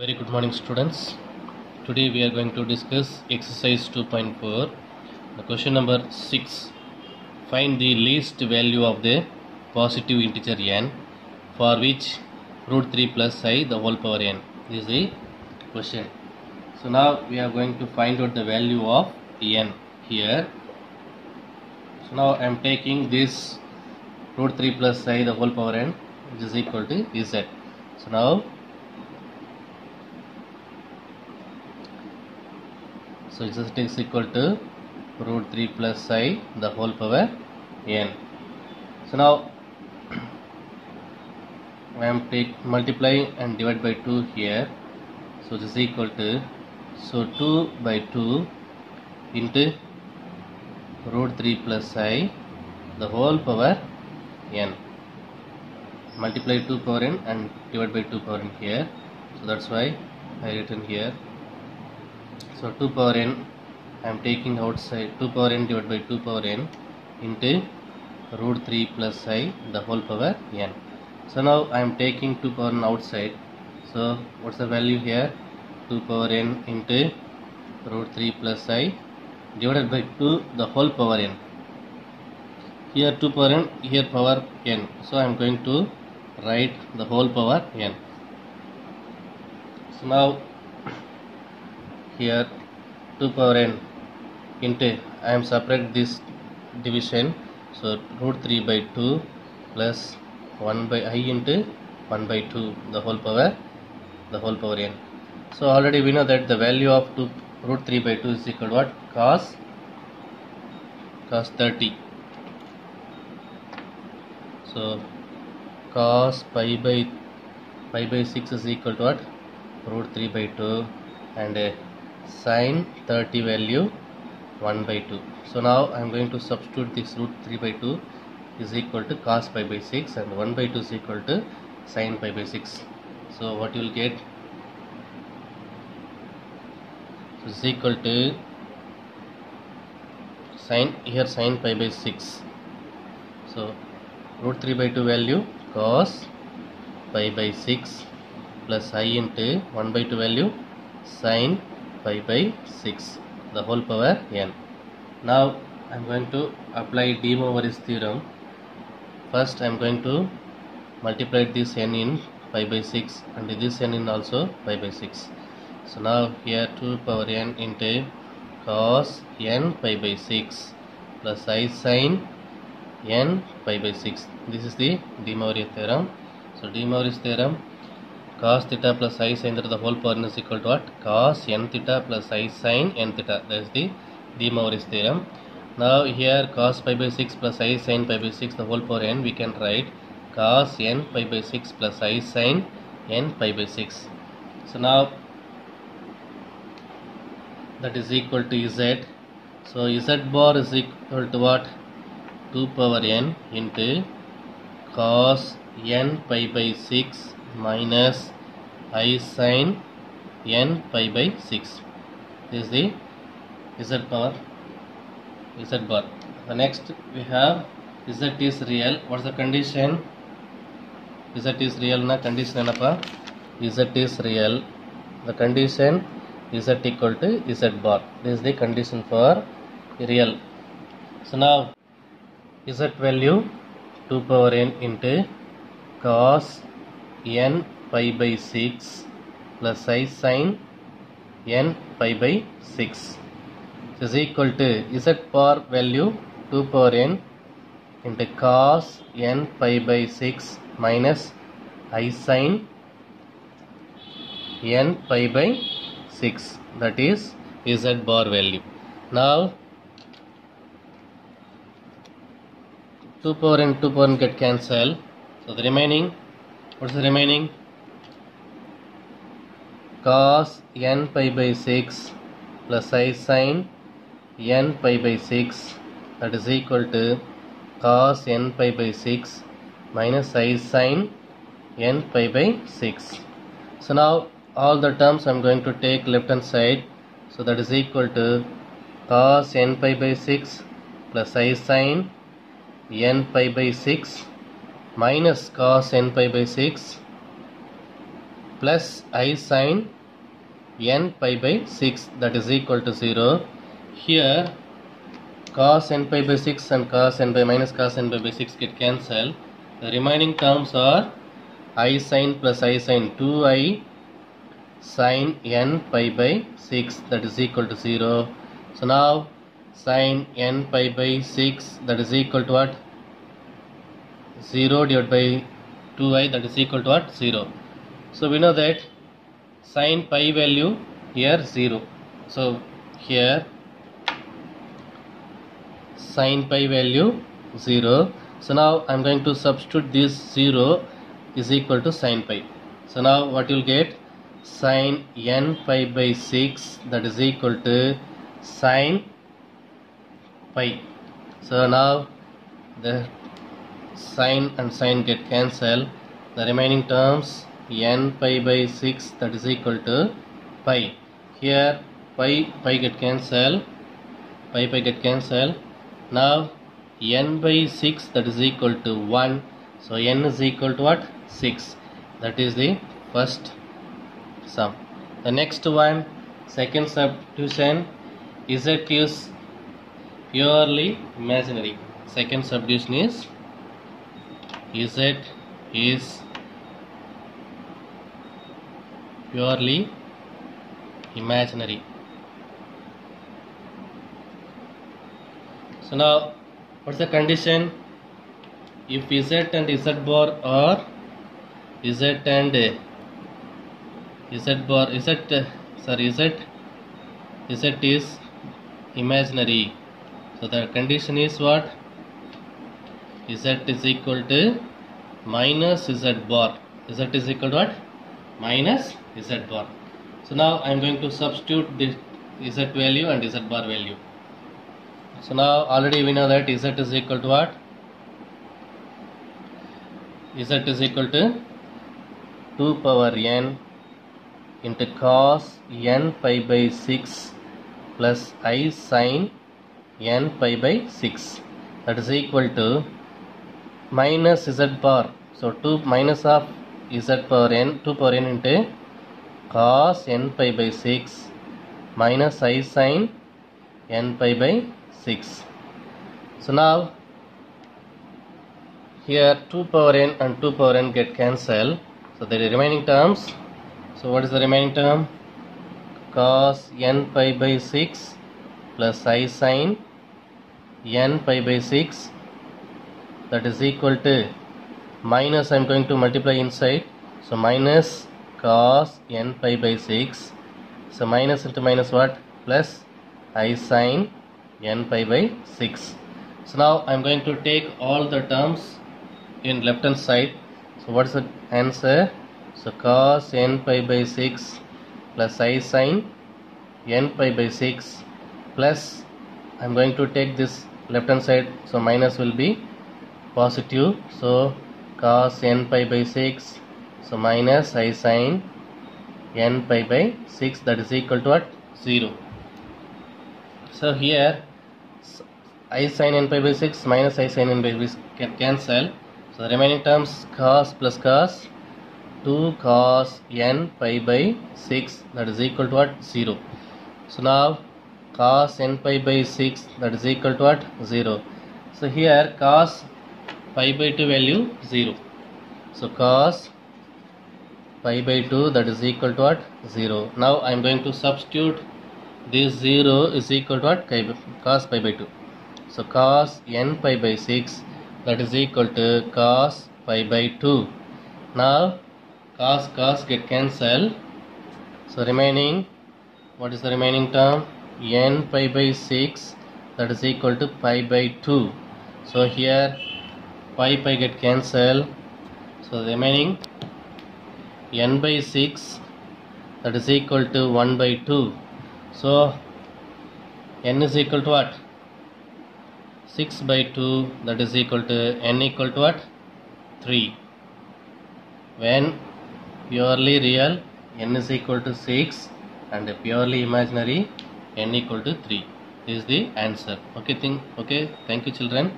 Very good morning, students. Today we are going to discuss exercise 2.4. The question number 6. Find the least value of the positive integer n for which root 3 plus I the whole power n. This is the question. So now we are going to find out the value of n here. So now I am taking this root 3 plus I the whole power n, which is equal to z. So now z is equal to root 3 plus I the whole power n. So now I am multiplying and divide by 2 here. So this is equal to 2 by 2 into root 3 plus I the whole power n. Multiply 2 power n and divide by 2 power n here. So that's why I written here. So 2 power n I am taking outside, 2 power n divided by 2 power n into root 3 plus I the whole power n. So now I am taking 2 power n outside. So what's the value here? 2 power n into root 3 plus I divided by 2 the whole power n. Here 2 power n, here power n. So I am going to write the whole power n. So now here 2 power n into, I am separate this division, so root 3 by 2 plus 1 by I into 1 by 2 the whole power n. So already we know that the value of root 3 by 2 is equal to what? Cos 30. So cos pi by 6 is equal to what? Root 3 by 2 and sin 30 value 1 by 2. So now I am going to substitute this root 3 by 2 is equal to cos pi by 6 and 1 by 2 is equal to sin pi by 6. So what you will get? So is equal to sin pi by 6. So root 3 by 2 value cos pi by 6 plus I into 1 by 2 value sin pi by 6 the whole power n. Now I am going to apply De Moivre's theorem. First I am going to multiply this n in pi by 6 and this n in also pi by 6. So now here 2 power n into cos n pi by 6 plus I sin n pi by 6. This is the De Moivre theorem. So De Moivre's theorem, cos theta plus I sin theta the whole power n is equal to what? Cos n theta plus I sin n theta. That is the De Moivre's theorem. Now here cos pi by 6 plus I sin pi by 6 the whole power n, we can write cos n pi by 6 plus I sin n pi by 6. So now that is equal to z. So z bar is equal to what? 2 power n into cos n pi by 6 minus I sin n pi by 6. This is the z bar. The next we have z is real. What's the condition? Z is real na condition enapa? Z is real. The condition z equal to z bar. This is the condition for real. So now z value 2 power n into cos n pi by 6 plus I sin n pi by 6 is equal to z bar value 2 power n into cos n pi by 6 minus I sin n pi by 6, that is z bar value. Now 2 power n get cancelled. So the remaining, what's the remaining? Cos n pi by 6 plus I sin n pi by 6, that is equal to cos n pi by 6 minus I sin n pi by 6. So now all the terms I am going to take left hand side. So that is equal to cos n pi by 6 plus I sin n pi by 6 minus cos n pi by 6 plus I sin n pi by 6 that is equal to 0. Here cos n pi by 6 and cos n by minus cos n by 6 get cancelled. The remaining terms are I sin plus I sin 2I sin n pi by 6 that is equal to 0. So now sin n pi by 6 that is equal to what? 0 divided by 2I that is equal to what? 0. So we know that sin pi value here 0. So here sin pi value 0. So now I am going to substitute this 0 is equal to sin pi. So now what you will get? Sin n pi by 6 that is equal to sin pi. So now the sin and sin get cancelled. The remaining terms n pi by 6 that is equal to pi. Here pi get cancelled. Pi get cancelled. Now n by 6 that is equal to 1. So n is equal to what? 6. That is the first sum. The next one, second subdivision, z is purely imaginary. Second subdivision is z is purely imaginary. So now what's the condition? If z and z bar are z and z bar z is imaginary. So the condition is what? Z is equal to minus z bar. Z is equal to what? Minus z bar. So now I am going to substitute this z value and z bar value. So now already we know that z is equal to what? Z is equal to 2 power n into cos n pi by 6 plus I sin n pi by 6 that is equal to minus z bar. So 2 minus of z power n 2 power n into cos n pi by 6 minus I sin n pi by 6. So now here 2 power n and 2 power n get cancelled. So the remaining terms. So what is the remaining term? Cos n pi by 6 plus I sin n pi by 6 that is equal to minus I am going to multiply inside. So minus cos n pi by 6. So minus into minus what? Plus I sin n pi by 6. So now I am going to take all the terms in left hand side. So what is the answer? So cos n pi by 6 plus I sin n pi by 6 plus I am going to take this left hand side. So minus will be positive. So cos n pi by 6. So minus I sin n pi by 6 that is equal to what? 0. So here I sin n pi by 6 minus I sin n pi by 6 can cancel. So the remaining terms cos plus cos 2 cos n pi by 6 that is equal to what? 0. So now cos n pi by 6 that is equal to what? 0. So here cos pi by 2 value 0. So cos pi by 2 that is equal to what? 0. Now I am going to substitute this 0 is equal to what? Cos pi by 2. So cos n pi by 6 that is equal to cos pi by 2. Now cos get cancelled. So remaining, what is the remaining term? N pi by 6 that is equal to pi by 2. So here pi get cancelled. So the remaining n by 6 that is equal to 1 by 2. So n is equal to what? 6 by 2 that is equal to n equal to what? 3. When purely real n is equal to 6 and purely imaginary n equal to 3. This is the answer. Okay, thank you children.